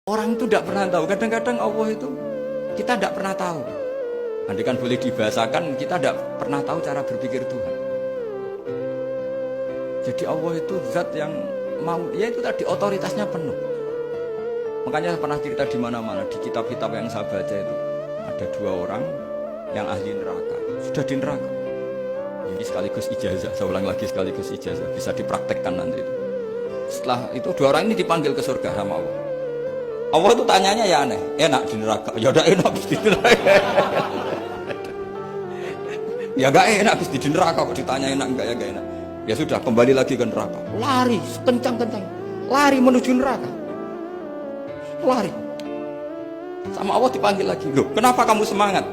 Orang itu tidak pernah tahu. Kadang-kadang Allah itu kita tidak pernah tahu. Andai kan boleh dibahasakan, kita tidak pernah tahu cara berpikir Tuhan. Jadi Allah itu zat yang mau, ya itu tadi otoritasnya penuh. Makanya saya pernah cerita di mana-mana, di kitab-kitab yang saya baca itu ada dua orang yang ahli neraka, sudah di neraka. Ini sekaligus ijazah, saya ulang lagi sekaligus ijazah, bisa dipraktekkan nanti itu. Setelah itu dua orang ini dipanggil ke surga sama Allah. Allah itu tanyanya ya aneh, enak di neraka, ya udah enak di neraka. Ya gak enak di neraka, kok ditanya enak enggak, ya gak enak. Ya sudah, kembali lagi ke neraka, lari kencang-kencang, lari menuju neraka, lari. Sama Allah dipanggil lagi, loh kenapa kamu semangat?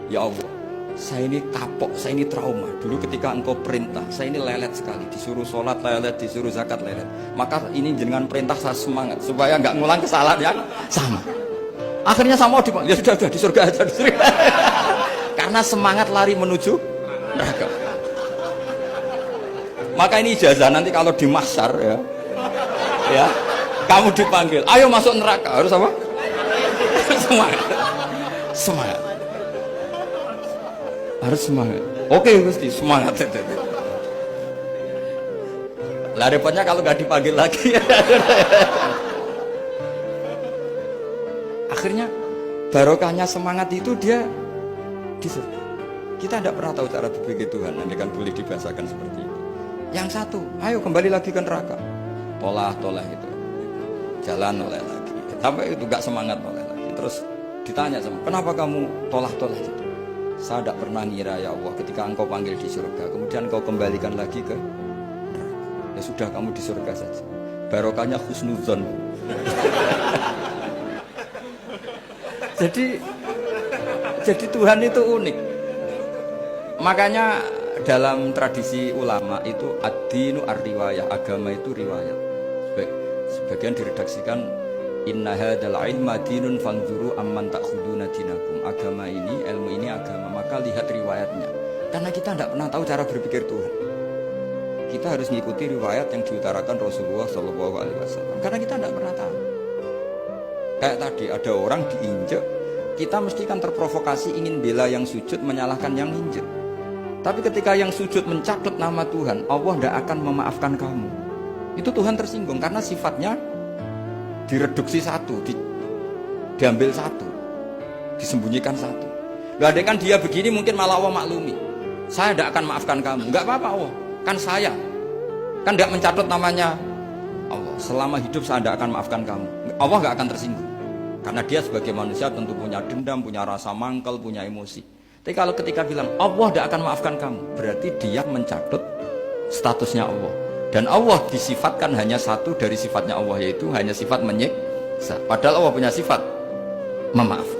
Ya Allah, saya ini kapok, saya ini trauma. Dulu ketika engkau perintah, saya ini lelet sekali. Disuruh sholat lelet, disuruh zakat lelet. Maka ini dengan perintah saya semangat supaya nggak ngulang kesalahan yang sama. Akhirnya sama dipanggil, ya sudah di surga aja, di surga. Karena semangat lari menuju neraka. Maka ini ijazah nanti kalau di mahsyar ya, kamu dipanggil, ayo masuk neraka, harus apa? Semangat, semangat. Harus semangat. Oke, mesti semangat. Lah repotnya kalau nggak dipanggil lagi. Akhirnya barokahnya semangat itu dia di surga. Kita tidak pernah tahu cara berpikir Tuhan. Nanti kan boleh dibahasakan seperti itu. Yang satu, ayo kembali lagi ke neraka. Tolah itu, jalan oleh lagi. Sampai itu nggak semangat oleh lagi. Terus ditanya sama, kenapa kamu tolah itu? Saya tidak pernah ngira ya Allah ketika engkau panggil di surga kemudian engkau kembalikan lagi ke neraka. Ya sudah, kamu di surga saja, barokahnya husnuzon. jadi Tuhan itu unik. Makanya dalam tradisi ulama itu ad-dinu ar-riwayah, agama itu riwayat. Sebagian diredaksikan inna hadzal ilma dinun fanzuru amman ta'khuduna dinakum. Agama ini, ilmu ini agama, maka lihat riwayatnya. Karena kita tidak pernah tahu cara berpikir Tuhan. Kita harus mengikuti riwayat yang diutarakan Rasulullah SAW. Karena kita tidak pernah tahu. Kayak tadi ada orang diinjek, kita mesti kan terprovokasi ingin bela yang sujud menyalahkan yang injek. Tapi ketika yang sujud mencatat nama Tuhan, Allah tidak akan memaafkan kamu. Itu Tuhan tersinggung karena sifatnya direduksi satu, diambil satu, disembunyikan satu. Loh, ada kan dia begini mungkin malah Allah maklumi. Saya tidak akan maafkan kamu. Enggak apa-apa Allah, kan saya. Kan tidak mencatat namanya Allah. Selama hidup saya tidak akan maafkan kamu. Allah enggak akan tersinggung. Karena dia sebagai manusia tentu punya dendam, punya rasa mangkel, punya emosi. Tapi kalau ketika bilang Allah tidak akan maafkan kamu, berarti dia mencatat statusnya Allah. Dan Allah disifatkan hanya satu dari sifatnya Allah, yaitu hanya sifat menyiksa. Padahal Allah punya sifat memaafkan.